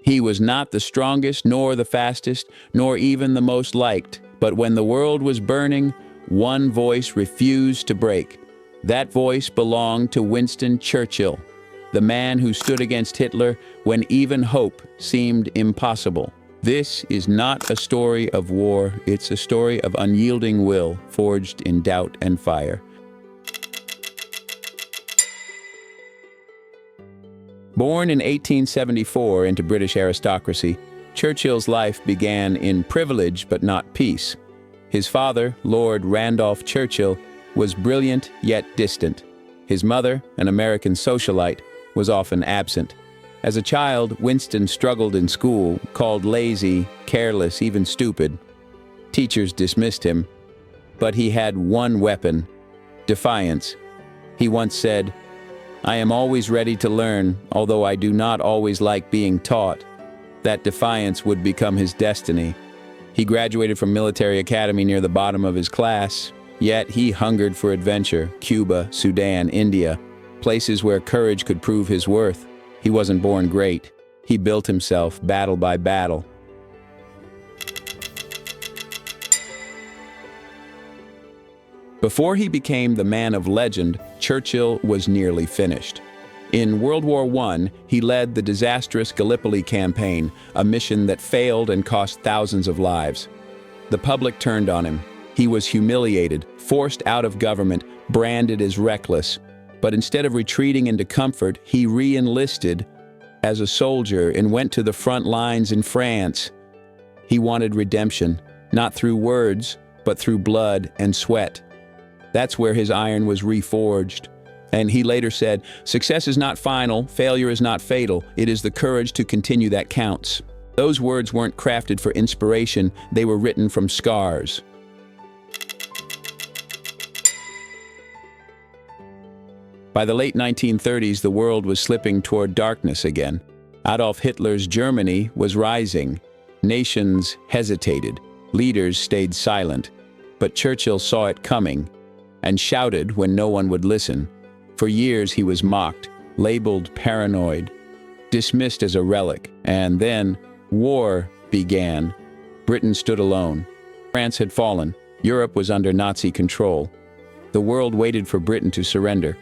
He was not the strongest, nor the fastest, nor even the most liked. But when the world was burning, one voice refused to break. That voice belonged to Winston Churchill, the man who stood against Hitler when even hope seemed impossible. This is not a story of war, it's a story of unyielding will forged in doubt and fire. Born in 1874 into British aristocracy, Churchill's life began in privilege but not peace. His father, Lord Randolph Churchill, was brilliant yet distant. His mother, an American socialite, was often absent. As a child, Winston struggled in school, called lazy, careless, even stupid. Teachers dismissed him, but he had one weapon: defiance. He once said, "I am always ready to learn, although I do not always like being taught." That defiance would become his destiny. He graduated from military academy near the bottom of his class, yet he hungered for adventure: Cuba, Sudan, India, places where courage could prove his worth. He wasn't born great. He built himself battle by battle. Before he became the man of legend, Churchill was nearly finished. In World War I, he led the disastrous Gallipoli campaign, a mission that failed and cost thousands of lives. The public turned on him. He was humiliated, forced out of government, branded as reckless. But instead of retreating into comfort, he re-enlisted as a soldier and went to the front lines in France. He wanted redemption, not through words, but through blood and sweat. That's where his iron was reforged. And he later said, "Success is not final, failure is not fatal. It is the courage to continue that counts." Those words weren't crafted for inspiration, they were written from scars. By the late 1930s, the world was slipping toward darkness again. Adolf Hitler's Germany was rising. Nations hesitated. Leaders stayed silent. But Churchill saw it coming and shouted when no one would listen. For years he was mocked, labeled paranoid, dismissed as a relic, and then war began. Britain stood alone. France had fallen. Europe was under Nazi control. The world waited for Britain to surrender.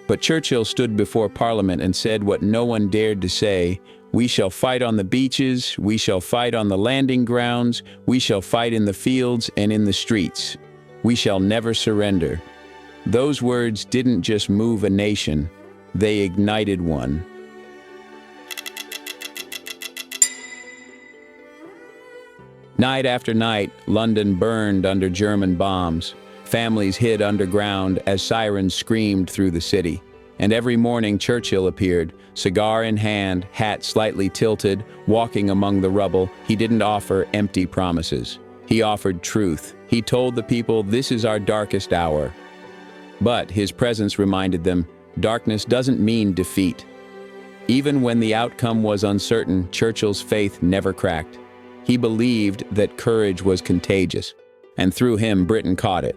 But Churchill stood before Parliament and said what no one dared to say: "We shall fight on the beaches, we shall fight on the landing grounds, we shall fight in the fields and in the streets. We shall never surrender." Those words didn't just move a nation, they ignited one. Night after night, London burned under German bombs. Families hid underground as sirens screamed through the city. And every morning Churchill appeared, cigar in hand, hat slightly tilted, walking among the rubble. He didn't offer empty promises. He offered truth. He told the people, "This is our darkest hour." But his presence reminded them, darkness doesn't mean defeat. Even when the outcome was uncertain, Churchill's faith never cracked. He believed that courage was contagious, and through him, Britain caught it.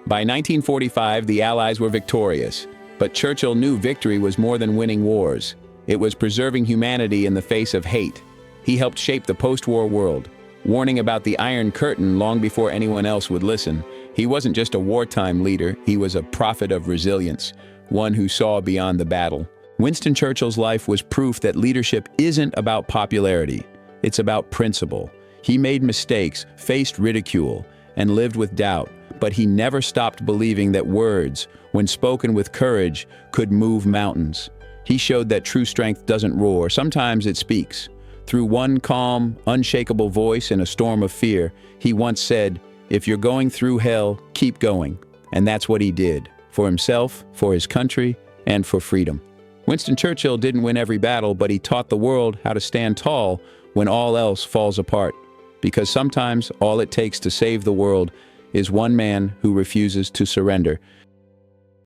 By 1945, the Allies were victorious, but Churchill knew victory was more than winning wars. It was preserving humanity in the face of hate. He helped shape the post-war world, warning about the Iron Curtain long before anyone else would listen. He wasn't just a wartime leader, he was a prophet of resilience, one who saw beyond the battle. Winston Churchill's life was proof that leadership isn't about popularity, it's about principle. He made mistakes, faced ridicule, and lived with doubt, but he never stopped believing that words, when spoken with courage, could move mountains. He showed that true strength doesn't roar, sometimes it speaks. Through one calm, unshakable voice in a storm of fear, he once said, "If you're going through hell, keep going." And that's what he did, for himself, for his country, and for freedom. Winston Churchill didn't win every battle, but he taught the world how to stand tall when all else falls apart. Because sometimes all it takes to save the world is one man who refuses to surrender.